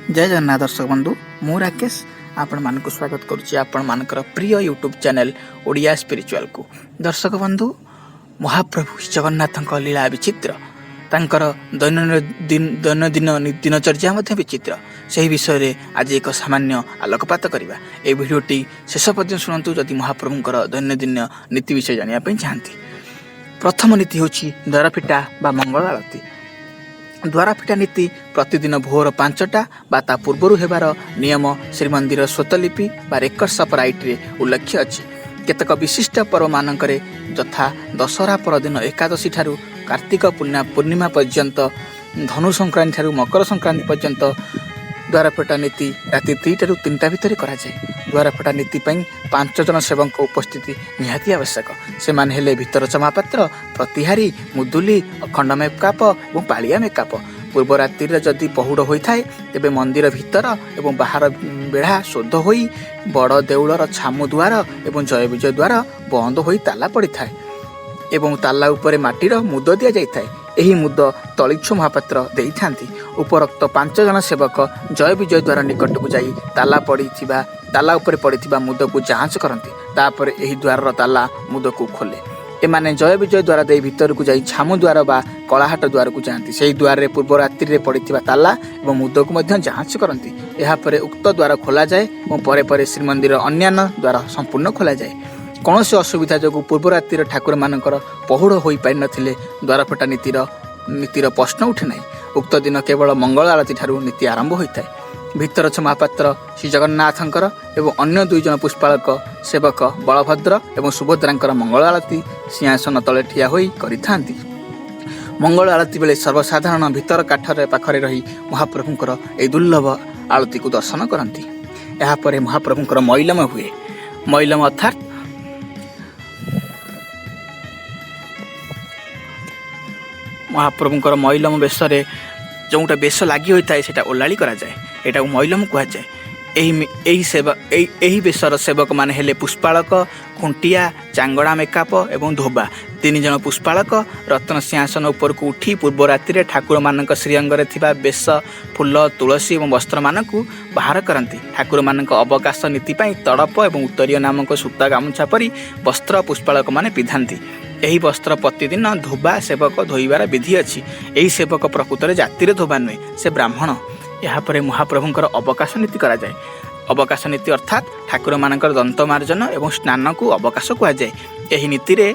जय जगन्नाथ दर्शक बंधु मु राकेश आपण मानक स्वागत करुच्ची आपण मानकर प्रिय यूट्यूब चैनल ओडिया स्पिरिचुअल को। दर्शक बंधु महाप्रभु जगन्नाथ लीला विचित्र तांकर दैनंदिन दिनचर्या विचित्र से विषय में आज एक सामान्य आलोकपात करवा। ए भिडियोटी शेष पर्यटन शुणु जदि महाप्रभुंर दैनंदिन नीति विषय जानापी चाहती। प्रथम नीति हूँ द्वारफिटा बा मंगल आरती। द्वारफिटा नीति प्रतिदिन भोर 5टा बा ता पूर्वर हेबार नियम श्रीमंदिर स्वतलिपि बा रेकर्ड सपराइट रे उल्लेख अच्छी। केतक विशिष्ट पर्व मानकरे यथा दशहरा परदिन एकादशी ठारू कार्तिक पूर्णिमा पर्यंत धनु संक्रांति ठारू मकर संक्रांति पर्यंत द्वारफिटा नीति राति 3टा ରୁ 3टा भितर कराए। द्वारफिटा नीति 5 जन सेवक उपस्थिति निहाती आवश्यक। से माने हेले भितर चमापात्र, प्रतिहारी, मुदुली, अखंड मेकअप और पालिया मेकअप। पूर्व रात्रि जदि पहुड़ होता है तेबे मंदिर भितर एवं बाहर बेढ़ा शोध हो बड़ देउलर छामु द्वार एवं जय विजय द्वार बंद हो ताला पड़ी था एवं ताला उपरे माटीर मुद दि जाए। यही मुद तलिच्छु महापात्र देई थांती। उपरोक्त 5 जन सेवक जय विजय द्वार निकट को जाई ताला उपरे पड़िथिबा मुद को जांच करती। तापर एही द्वार ताला मुद को खोले। एमाने जय विजय द्वार दे भीतर को जाई छामु द्वार बा कलाहाट द्वार को जाती। से द्वार रे पूर्व रात्रि रे पड़िथिबा ताला एवं मुद को मध्य जांच करती। एहा परे उक्त द्वार खोला जाए और परे परे श्रीमंदिर अन्यान्य द्वार संपूर्ण खोला जाए। कौन से असुविधा जो पूर्व रात्रि ठाकुर मानकर पहुड़ हो पारि नथिले द्वारफिटा नीतिर प्रश्न उठे ना। उक्त दिन केवल मंगल आरती ठारू नीति आरंभ होता है। भितर महापात्र श्री जगन्नाथंकर एवं अन्य 2 जन पुष्पालक सेवक बलभद्र एवं सुभद्रांकर मंगल आरती सिंहासन तले ठिया होई करिथांती। मंगल आरती बेले सर्वसाधारण भितर काठरे पाखरे रही महाप्रभुंकर ए दुर्लभ आरती को दर्शन करती। एहा परे महाप्रभुंकर मैलम हुए। मैलम अर्थात महाप्रभुंकर मैलम बेशरे जोटा बेश लगी होता है सेटा ओलाली करा जाए। एटा मैलम कह जाए। एही बेशर सेवक माने हेले पुष्पालक, खुंटिया, चांगड़ा मेकअप एवं धोबा। 3 जन पुष्पालक रत्न सिंहासन उपर को उठी पूर्व रात्रि ठाकुर मानक श्रीअंगरे थिबा बेश फूल तुलसी एवं वस्त्र मानकु बाहर करती। ठाकुर मानक अवकाश नीति पाई तड़प एवं उत्तरीय नामक सूता गामुछा परी वस्त्र पुष्पालक माने पिधांती। यही वस्त्र प्रतिदिन धोबा सेवक धोइबार विधि अच्छी। यही सेवक प्रकृत में जातिर धोबा नुहे, से ब्राह्मण। यापर महाप्रभुंकर अवकाश नीति करा जाए। अवकाश नीति अर्थात ठाकुर मानकर दंतमार्जन एवं स्नान को अवकाश कहुए। यही नीति रे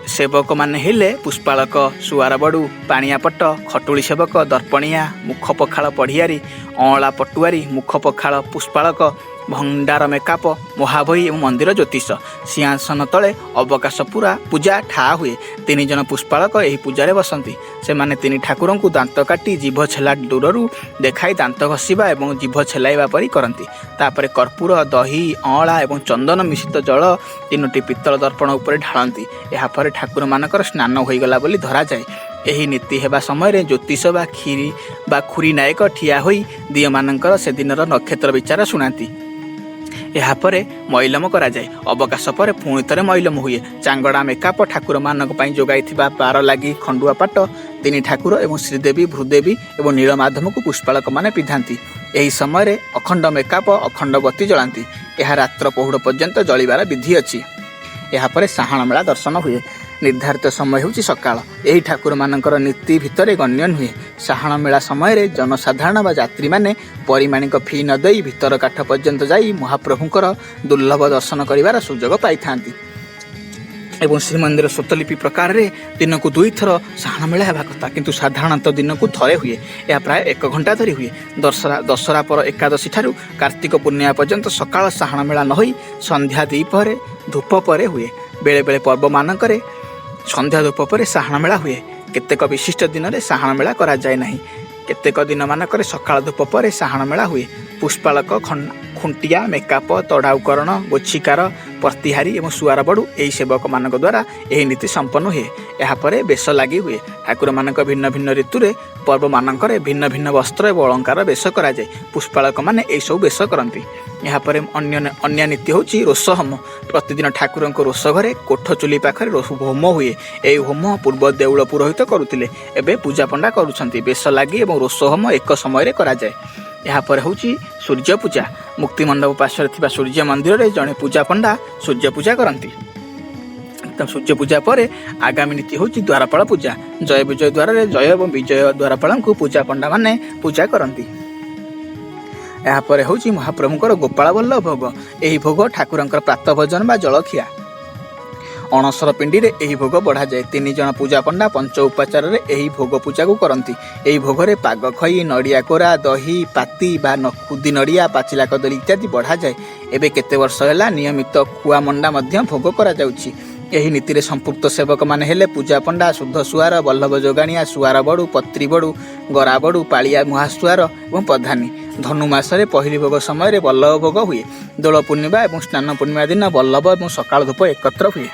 सेवक माने हेले पुष्पालक, सुआर बड़ू, पाणियापट, खटुली सेवक, दर्पणिया, मुख पखाल पढ़ियारी, अँला पटुआरी, मुख पखाल पुष्पालक, भंडार मेकअप, महाभई एवं मंदिर ज्योतिष। सिंहासन तले अवकाश पूजा ठा हुए। 3 जन पुष्पालक यही पूजा बसंती। से माने 3 ठाकुर को दांत काटी जीभ छेला दूररू देखाई दांत घसीबा एवं जीभ छेलाइबा परी करती। तापरे कर्पूर, दही, अँला एवं चंदन मिश्रित जल 3टी पित्तल दर्पण उपरे ढालती। एहा परे ठाकुर मानकर स्नान होईगला बोली धरा जाए। यही नीति हेबा समय ज्योतिष बा खीरी बा खुरी नायक ठिया होई दिय मानकर से दिनर नक्षत्र विचार शुणाती। यापरे मैलम करा जाए। अवकाश पर पुणी थे मैलम हुए। चांगड़ा मेकअप ठाकुर मानक पई जोगाइथिबा पार लागी खंडुआ पाट 3 ठाकुर एवं श्रीदेवी, भूदेवी एवं नीलमाधव को पुष्पालक माने पिधांती। यही समय अखंड मेकअप अखंड बत्ती जलांती। यह रात्र पहुड़ पर्यंत जलिबार विधि अच्छी। यापर साहाण मेला दर्शन हुए। निर्धारित समय हूँ सकाळ। यही ठाकुर मानकर नीति भितर गण्य नुहे। साहाण मेला समय जनसाधारण बा यात्री माने परिमाणिक फी न दई भितर काठ पर्यंत जाई महाप्रभुंकर दुर्लभ दर्शन करिवार सुजोग पाई थांती। एवं श्रीमंदिर स्वतलिपि प्रकार रे दिन को 2 थर साहाण मेला हेबा कथा, किंतु साधारणतः दिन को थरे हुए। यह प्राय 1 घंटा धरी हुए। दशहरा पर एकादशी ठारू कार्तिक पूर्णिमा पर्यंत सकाळ साहाण मेला न होई संध्या 2 परे धूप परे हुए। बेले बेले पर्व मानकरे संध्या धूप पर साहाण मेला हुए। केतेक विशिष्ट दिन में साहाण मेला करा जाए नहीं। केतेक दिन मानक सकाळ धूप पर साहाण मेला हुए। पुष्पालक, खुंटिया, मेकअप, तड़ाउकरण, गोछिकार, प्रतिहारी एवं सुआर बड़ू यही सेवक मान द्वारा यही नीति संपन्न हुए। यापर बेश लगी हुए। ठाकुर मानक भिन्न भिन्न ऋतु पर्व मानक भिन्न भिन्न वस्त्र और अलंकार बेश कराए। पुष्पालक माने यही सब बेश करती। यापर अन्य नीति हूँ रोष होम। प्रतिदिन ठाकुर रोष घरे कोठ चुली पाखे होम हुए। यही होम पूर्व देउल पुरोहित करुले, एवं पूजा पंडा करुँच। बेश लगी और रोष होम एक समय कराए। यापर हूँ सूर्य पूजा। मुक्ति मंडप पार्श्व थी सूर्य मंदिर में जड़े पूजा पंडा सूर्य पूजा करती। सूर्य पूजा पर आगामी नीति हूँ द्वारपाल पूजा। जय विजय द्वार जय और विजय द्वारपाल को पूजा पंडा माने पूजा करती। यापर हूँ महाप्रभुଙ୍କର गोपाल बल्लभ भोग। यही भोग ठाकुरଙ୍କର प्रातः भोजन बा जलखिया। अणसर पिंडी रे यही भोग बढ़ा जाए। 3 जन पूजा पंडा पंच उपाचार रे यही भोग पूजा को करती। यही भोग रे पाग खई नड़िया कोरा दही पाती बा खुदी नड़िया पाचिला कदली इत्यादि बढ़ा जाए। एबे केते वर्ष है नियमित खुआ मंडा मध्य भोग करा जाउछि। यही नीति रे संपुक्त सेवक माने हेले पूजा पंडा शुद्ध सुआर बल्लभ जोगाणिया सुआर बड़ू पत्री बड़ू गरा बड़ू पालिया मुहासुआर और प्रधानी। धनु मासरे पहली भोग समय बल्लभ भोग हुए। दोल पूर्णिमा और स्नान पूर्णिमा दिन बल्लभ और सकाळ धूप एकत्र हुए।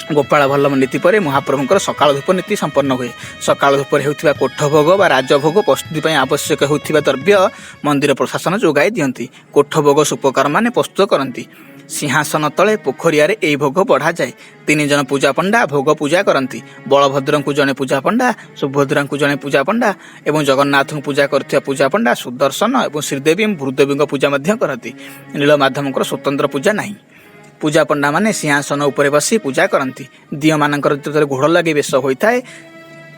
गोपाल बल्लभ नीति पर महाप्रभुଙ୍କର सकाळ धूप नीति संपन्न हुए। सकाळ धूप होउथिबा कोठ भोग बा राजभोग प्रस्तुति ପାଇଁ आवश्यक होउथिबा द्रव्य मंदिर प्रशासन जोगाई दियंती। कोठ भोग सुपकार माने प्रस्तुत करती। सिंहासन तले पोखरिया रे एई भोग बढ़ा जाए। 3 जन पूजा पंडा भोग पूजा करती। बलभद्र को जड़े पूजा पंडा सुभद्रा को जड़े पूजा पंडा एवं जगन्नाथ को पूजा करथिबा पूजा पंडा सुदर्शन और श्रीदेवी भूदेवी पूजा करती। नीलमाधव स्वतंत्र पूजा नहीं। पूजा पंडा माने सिंहासन उपरे बसी पूजा करती। दिय मानकर जो घोड़ लगे बेश होता है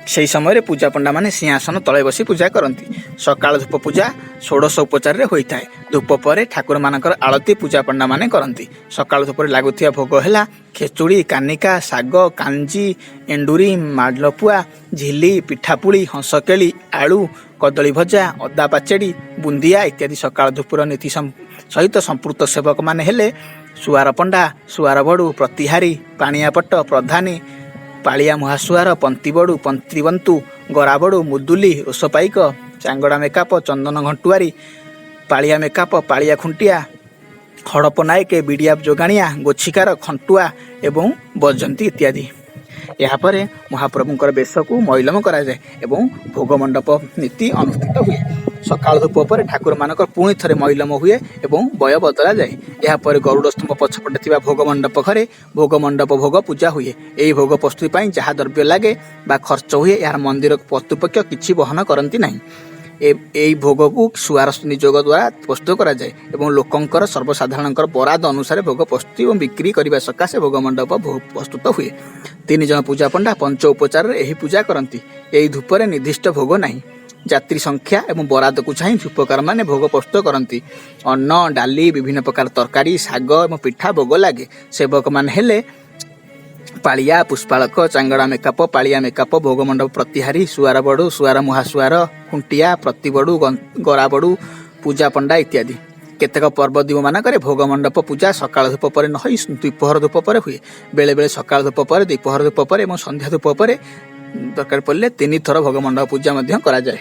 से समय पूजा पंडा माने सिंहासन तले बसी पूजा करती। सकाळ धूप पूजा 16 उपचार रे होता है। धूप पर ठाकुर मानकर आलती पूजा पंडा माने करती। सकाळ धूप लगुवा भोग है खेचुड़ी कानिका साग कांजी एंडुरी मालपुआ झिली पिठापुड़ी हंसकेली आलू कदली भजा अदा पाचेड़ी बुंदिया इत्यादि सकाळ धूपर नीति सहित संपूर्ण सेवक माने हेले सुआर पंडा सुआर बड़ू प्रतिहारी पाणियापट प्रधानी पालिया मुहासुआर पंती बड़ू पंत्रीबंतु गरा बड़ू मुदुली रोषपाइक चांगड़ा मेकाप चंदन घंटुआरी पालिया मेकाप पालिया खुंटिया हड़प नायक बिडिया जोगाणिया गोछिकार खंटुआ एवं बजंती इत्यादि। यापर महाप्रभुଙ୍କର बेश को मैलम करा जाए एवं भोग मंडप नीति अनुष्ठित हुए। सकाळ धूप पर ठाकुर मानकर पुणी थरे मैलम हुए एवं बय बदला जाए। यापर गरुड़ स्तंभ पछपटे थिबा भोग मंडप घरे भोग मंडप भोग पूजा हुए। यही भोग प्रस्तुति पाई जहाँ द्रव्य लगे बा खर्च हुए यार मंदिर कर्तृपक्ष किछि बहन करती नहीं। यही भोग को सुआर निजोग द्वारा प्रस्तुत करा जाए एवं लोकंकर सर्वसाधारण बराद अनुसार भोग प्रस्तुति और बिक्री करने सकाशे भोग मंडप प्रस्तुत हुए। 3 जन पूजा पंडा पंच उपचार यही पूजा करती। यही धूपर निर्दिष्ट भोग नहीं। जात्री संख्या एवं बराद को चाह धूपकार माने भोग प्रस्तुत करती। अन्न डाली विभिन्न प्रकार तरकारी शाग और पिठा भोग लगे। सेवक मान हेले पालिया पुष्पालक चांगड़ा मेकाप पालिया मेकाप भोग मंडप प्रतिहारी सुआर बड़ू सुआर मुहासुआर खुंटिया प्रतिबड़ू गरा बड़ू पूजा पंडा इत्यादि। केतेक पर्व दिव मानक भोग मंडप पूजा सकाळ धूप पर न द्विपहर धूप पर हुए। बेले बेले सकाळ धूप पर द्विपहर धूप पर एवं संध्या धूप पर दरकार पड़े 3 थर भोग मंडप पूजा करा जाए।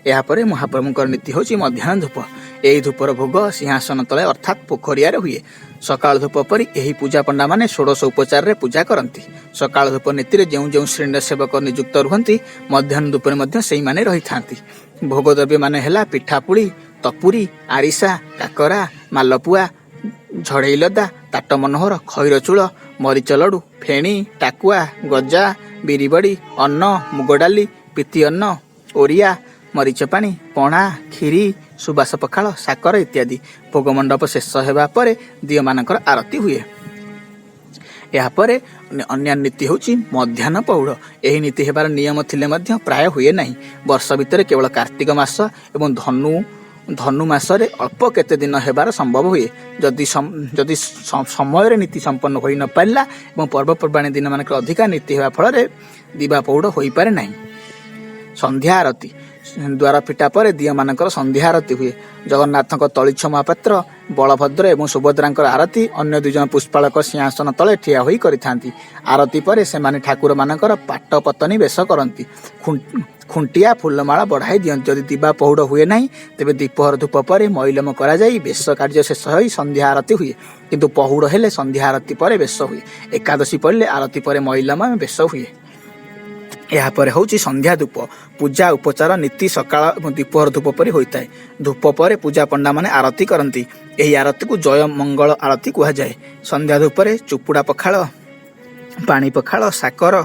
यापर महाप्रभुଙ୍କର नीति हूँ मध्याह्न धूप। यही धूपर भोग सिंहासन तले अर्थात पोखरिया हुए। सकाळ धूप पर यही पूजा पंडा माने 16 उपचार रे पूजा करती। सकाळ धूप नीति रे जो जो श्रेणी सेवक नियुक्त रुहंती मध्याह्न धूप में से माने रही थांती। भोग द्रव्य माने हेला पिठापुड़ी तपुरी आरिसा काकरा मालपुआ झड़ई लदा ताट मनोहर खैर चूल मरीच लडू फेणी टाकुआ गजा बिरीबड़ी अन्न मुग डाली पीति अन्न ओरिया मरीच पानी पणा खीरी सुबास पखाल साकर इत्यादि। भोग मंडप शेष होगा पर दिय मानकर आरती हुए। यापर अन्य नीति हूँ मध्याह्न पौड़। यही नीति हेबार नियम थिले मध्य प्राय हुए नहीं। वर्ष भितर केवल कार्तिक मास एवं धनु मासरे अल्प केते दिन हेबार संभव हुए। जदि समय नीति संपन्न हो न पारा और पर्वपर्वाणी दिन मानक अधिका नीति हेबा फल दिवा पौड़ हो पारे नहीं। संध्या आरती द्वार फिटा पर दिय मानकर संध्या आरती हुए। जगन्नाथ तलिछ महापात्र बलभद्र एवं सुभद्रा आरती अन्य 2 जन पुष्पालक सिंहासन तले ठिया होई करिथांती। आरती पर से माने ठाकुर मानकर पाट पतनी बेश करती। खुंटिया फूलमाला बढ़ाई दियंती। यदि दिवा पौड़ हुए नहीं तेबे द्विपहर धूप पर मैलम करा जाई बेश कार्य शेष होई संध्या आरती हुए। किंतु पहुड़ हेले संध्या आरती पर बेश हुए। एकादशी पड़े आरती पर मैलम बेश हुए। यापर हूँ संध्या धूप पूजा उपचार नीति सकाळ द्विपहर धूप पर होता है। धूप पर पूजा पंडा माने आरती करती। यही आरती को जय मंगल आरती कहुए। संध्या धूप चुपुड़ा पखाल पानी पखाल साकर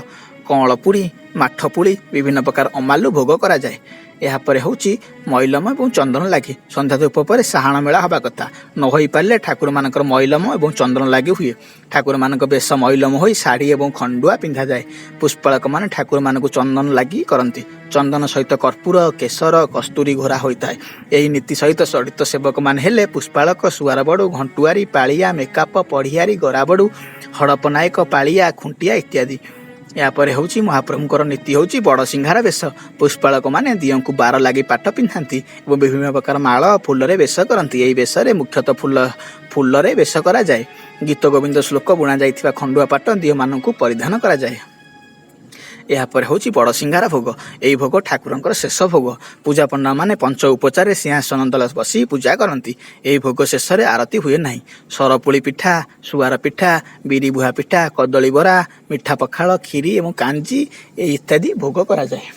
କଅଁଳପୁଳି ମାଠପୁଳି ବିଭିନ୍ନ ପ୍ରକାର ଅମାଲୁ ଭୋଗ କରାଯାଏ। ଏହାପରେ ହେଉଛି ମଇଲମ ଏବଂ ଚନ୍ଦନ ଲାଗି। ସନ୍ଧ୍ୟା ଧୂପ ପରେ ସାହାଣ ମେଳା ହେବା କଥା। ନ ହୋଇପାରିଲେ ଠାକୁରମାନଙ୍କର ମଇଲମ ଏବଂ ଚନ୍ଦନ ଲାଗି ହୁଏ। ଠାକୁରମାନଙ୍କ ବେଶ ମଇଲମ ହୋଇ ଶାଢ଼ୀ ଏବଂ ଖଣ୍ଡୁଆ ପିନ୍ଧାଯାଏ। ପୁଷ୍ପାଳକମାନେ ଠାକୁରମାନଙ୍କୁ ଚନ୍ଦନ ଲାଗି କରନ୍ତି। ଚନ୍ଦନ ସହିତ କର୍ପୂର କେଶର କସ୍ତୁରୀ ଘୋରା ହୋଇଥାଏ। ଏହି ନୀତି ସହିତ ଜଡ଼ିତ ସେବକମାନେ ହେଲେ ପୁଷ୍ପାଳକ ସୁଆରବଡ଼ୁ ଘଣ୍ଟୁଆରୀ ପାଳିଆ ମେକାପ ପଢ଼ିଆରୀ ଗରାବଡ଼ୁ ହଡ଼ପ ନାୟକ ପାଳିଆ ଖୁଣ୍ଟିଆ ଇତ୍ୟାଦି। ଏହାପରେ ହେଉଛି ମହାପ୍ରଭୁଙ୍କର ନୀତି ହେଉଛି ବଡ଼ ସିଂହାର ବେଶ। ପୁଷ୍ପାଳକମାନେ ଦିଅଙ୍କୁ ବାର ଲାଗି ପାଟ ପିନ୍ଧାନ୍ତି ଏବଂ ବିଭିନ୍ନ ପ୍ରକାର ମାଳ ଫୁଲରେ ବେଶ କରନ୍ତି। ଏହି ବେଶରେ ମୁଖ୍ୟତଃ ଫୁଲରେ ବେଶ କରାଯାଏ। ଗୀତ ଗୋବିନ୍ଦ ଶ୍ଲୋକ ବୁଣା ଯାଇଥିବା ଖଣ୍ଡୁଆ ପାଟ ଦିଅମାନଙ୍କୁ ପରିଧାନ କରାଯାଏ। ଏହାପରେ ହେଉଛି ବଡ଼ ସିଂହାର ଭୋଗ। ଏହି ଭୋଗ ଠାକୁରଙ୍କର ଶେଷ ଭୋଗ। ପୂଜା ପଣ୍ଡାମାନେ ପଞ୍ଚ ଉପଚାରରେ ସିଂହାସନ ତଳେ ବସି ପୂଜା କରନ୍ତି। ଏହି ଭୋଗ ଶେଷରେ ଆରତି ହୁଏ ନାହିଁ। ସରପୁଳି ପିଠା ସୁଆର ପିଠା ବିରି ବୁହା ପିଠା କଦଳୀ ବରା ମିଠା ପଖାଳ କ୍ଷୀରି ଏବଂ କାଞ୍ଜି ଇତ୍ୟାଦି ଭୋଗ କରାଯାଏ।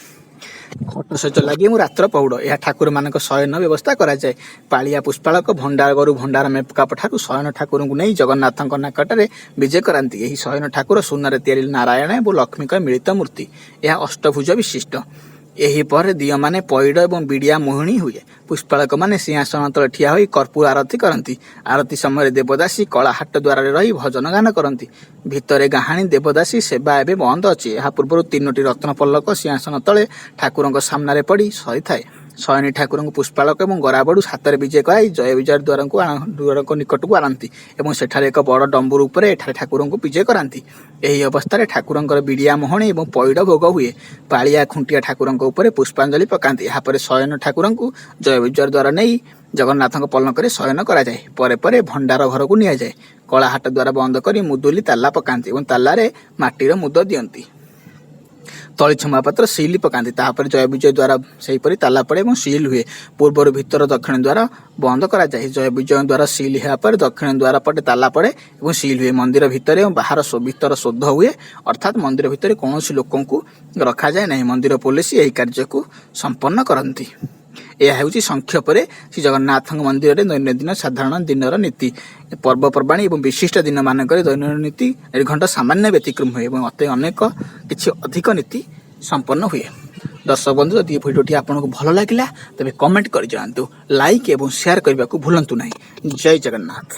ଖଟ ସହିତ ଲାଗି ଏବଂ ରାତ୍ର ପହୁଡ଼ ଏହା ଠାକୁରମାନଙ୍କ ଶୟନ ବ୍ୟବସ୍ଥା କରାଯାଏ। ପାଳିଆ ପୁଷ୍ପାଳକ ଭଣ୍ଡାର ଗରୁ ଭଣ୍ଡାର ମେକାପ ଠାରୁ ଶୟନ ଠାକୁରଙ୍କୁ ନେଇ ଜଗନ୍ନାଥଙ୍କ ନିକଟରେ ବିଜେ କରାନ୍ତି। ଏହି ଶୟନ ଠାକୁର ସୁନାରେ ତିଆରି ନାରାୟଣ ଏବଂ ଲକ୍ଷ୍ମୀଙ୍କ ମିଳିତ ମୂର୍ତ୍ତି। ଏହା ଅଷ୍ଟଭୁଜ ବିଶିଷ୍ଟ। ଏହିପରେ ଦିଅମାନେ ପଇଡ଼ ଏବଂ ବିଡ଼ିଆ ମୁହୁଣୀ ହୁଏ। ପୁଷ୍ପାଳକମାନେ ସିଂହାସନ ତଳେ ଠିଆ ହୋଇ କର୍ପୂର ଆରତି କରନ୍ତି। ଆରତି ସମୟରେ ଦେବଦାସୀ କଳାହାଟ ଦ୍ୱାରରେ ରହି ଭଜନ ଗାନ କରନ୍ତି। ଭିତରେ ଗାହାଣୀ ଦେବଦାସୀ ସେବା ଏବେ ବନ୍ଦ ଅଛି। ଏହା ପୂର୍ବରୁ 3ଟି ରତ୍ନ ପଲ୍ଲକ ସିଂହାସନ ତଳେ ଠାକୁରଙ୍କ ସାମ୍ନାରେ ପଡ଼ି ସରିଥାଏ। ଶୟନୀ ଠାକୁରଙ୍କୁ ପୁଷ୍ପାଳକ ଏବଂ ଗରାବଡ଼ୁ ହାତରେ ବିଜେ କରାଇ ଜୟ ବିଜୟ ଦ୍ୱାରଙ୍କ ନିକଟକୁ ଆଣନ୍ତି ଏବଂ ସେଠାରେ ଏକ ବଡ଼ ଡମ୍ବୁରୁ ଉପରେ ଏଠାରେ ଠାକୁରଙ୍କୁ ବିଜେ କରାନ୍ତି। ଏହି ଅବସ୍ଥାରେ ଠାକୁରଙ୍କର ବିଡ଼ିଆ ମୋହଣି ଏବଂ ପଇଡ଼ ଭୋଗ ହୁଏ। ପାଳିଆ ଖୁଣ୍ଟିଆ ଠାକୁରଙ୍କ ଉପରେ ପୁଷ୍ପାଞ୍ଜଳି ପକାନ୍ତି। ଏହାପରେ ଶୟନ ଠାକୁରଙ୍କୁ ଜୟ ବିଜୟ ଦ୍ୱାର ନେଇ ଜଗନ୍ନାଥଙ୍କ ପଲଙ୍କରେ ଶୟନ କରାଯାଏ। ପରେ ପରେ ଭଣ୍ଡାର ଘରକୁ ନିଆଯାଏ। କଳାହାଟ ଦ୍ୱାର ବନ୍ଦ କରି ମୁଦୁଲି ତାଲା ପକାନ୍ତି ଏବଂ ତାଲାରେ ମାଟିର ମୁଦ ଦିଅନ୍ତି। ତଳି ଛମାପାତ୍ର ସିଲ୍ ପକାନ୍ତି। ତାହାପରେ ଜୟ ବିଜୟ ଦ୍ୱାର ସେହିପରି ତାଲା ପଡ଼େ ଏବଂ ସିଲ୍ ହୁଏ। ପୂର୍ବରୁ ଭିତର ଦକ୍ଷିଣ ଦ୍ୱାର ବନ୍ଦ କରାଯାଏ। ଜୟ ବିଜୟ ଦ୍ୱାର ସିଲ୍ ହେବା ପରେ ଦକ୍ଷିଣ ଦ୍ୱାର ପଟେ ତାଲା ପଡ଼େ ଏବଂ ସିଲ୍ ହୁଏ। ମନ୍ଦିର ଭିତରେ ଏବଂ ବାହାର ଭିତର ଶୋଧ ହୁଏ, ଅର୍ଥାତ୍ ମନ୍ଦିର ଭିତରେ କୌଣସି ଲୋକଙ୍କୁ ରଖାଯାଏ ନାହିଁ। ମନ୍ଦିର ପୋଲିସ ଏହି କାର୍ଯ୍ୟକୁ ସମ୍ପନ୍ନ କରନ୍ତି। ଏହା ହେଉଛି ସଂକ୍ଷେପରେ ଶ୍ରୀ ଜଗନ୍ନାଥଙ୍କ ମନ୍ଦିରରେ ଦୈନନ୍ଦିନ ସାଧାରଣ ଦିନର ନୀତି। ପର୍ବପର୍ବାଣୀ ଏବଂ ବିଶିଷ୍ଟ ଦିନମାନଙ୍କରେ ଦୈନନ୍ଦିନ ନୀତି ନିର୍ଘଣ୍ଟ ସାମାନ୍ୟ ବ୍ୟତିକ୍ରମ ହୁଏ ଏବଂ ଅନେକ କିଛି ଅଧିକ ନୀତି ସମ୍ପନ୍ନ ହୁଏ। ଦର୍ଶକ ବନ୍ଧୁ, ଯଦି ଏ ଭିଡ଼ିଓଟି ଆପଣଙ୍କୁ ଭଲ ଲାଗିଲା ତେବେ କମେଣ୍ଟ କରି ଜଣାନ୍ତୁ। ଲାଇକ୍ ଏବଂ ସେୟାର କରିବାକୁ ଭୁଲନ୍ତୁ ନାହିଁ। ଜୟ ଜଗନ୍ନାଥ।